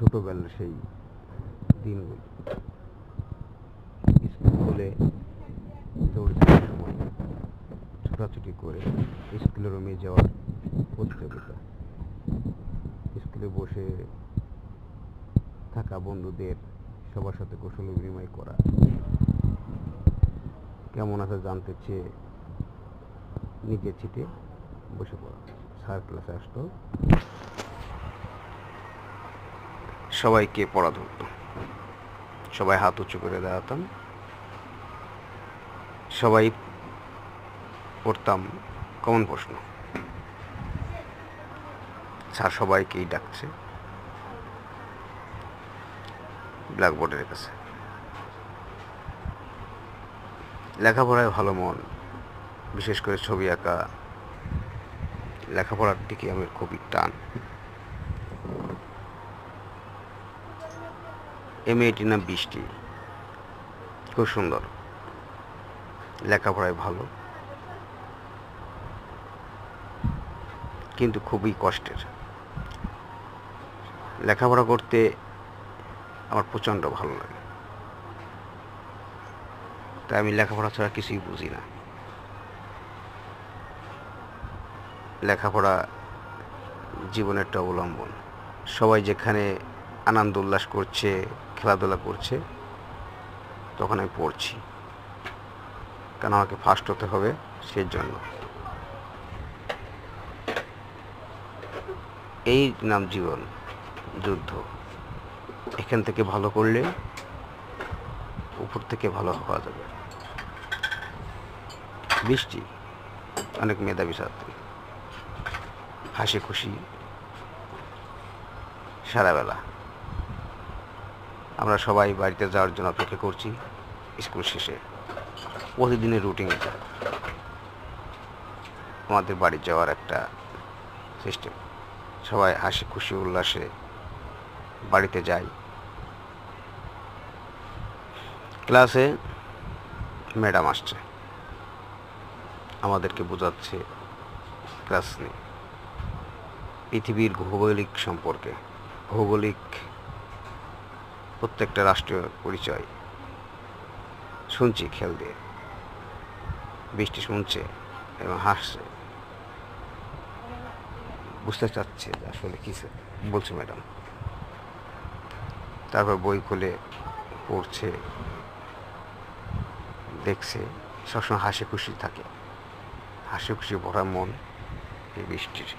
ছোটবেলার সেই দিনগুলো স্কুলে দৌড়ে যাওয়ার সময় ছোটাছুটি করে স্কুলে রুমে যাওয়ার প্রতিযোগিতা, স্কুলে বসে থাকা বন্ধুদের সবার সাথে কৌশল বিনিময় করা, কেমন আছে জানতে চেয়ে নিজের চিঠে বসে পড়া। স্যার ক্লাসে আসতো, সবাইকে পড়া ধরতো, সবাই হাত উঁচু করে দাঁড়াতাম, সবাই পড়তাম কমন প্রশ্ন। স্যার সবাইকেই ডাকছে ব্ল্যাকবোর্ডের কাছে। লেখাপড়ায় ভালো মন, বিশেষ করে ছবি আঁকা, লেখাপড়ার দিকে আমার খুবই টান। এই মেয়েটির নাম বৃষ্টি, খুব সুন্দর, লেখাপড়ায় ভালো, কিন্তু খুবই কষ্টের। লেখাপড়া করতে আমার প্রচণ্ড ভালো লাগে, তাই আমি লেখাপড়া ছাড়া কিছুই বুঝি না। লেখাপড়া জীবনের একটা অবলম্বন। সবাই যেখানে আনন্দ উল্লাস করছে, খেলাধুলা করছে, তখন আমি পড়ছি, কারণ আমাকে ফার্স্ট হতে হবে সেই জন্য। এই নাম জীবন, যুদ্ধ। এখান থেকে ভালো করলে উপর থেকে ভালো হওয়া যাবে। বৃষ্টি অনেক মেধাবী ছাত্রী, হাসি খুশি সারাবেলা। আমরা সবাই বাড়িতে যাওয়ার জন্য অপেক্ষা করছি। স্কুল শেষে প্রতিদিনের রুটিন এটা, আমাদের বাড়ি যাওয়ার একটা সিস্টেম। সবাই হাসি খুশি উল্লাসে বাড়িতে যাই। ক্লাসে ম্যাডাম আসছে, আমাদেরকে বোঝাচ্ছে ক্লাস নিয়ে পৃথিবীর ভৌগোলিক সম্পর্কে, ভৌগোলিক প্রত্যেকটা রাষ্ট্রীয় পরিচয় শুনছি খেয়াল দিয়ে। বৃষ্টি শুনছে এবং হাসছে, বুঝতে চাচ্ছে যে আসলে কী বলছে ম্যাডাম। তারপর বই খুলে পড়ছে, দেখছে, সবসময় হাসি খুশি থাকে, হাসি খুশি ভরা মন এই বৃষ্টির।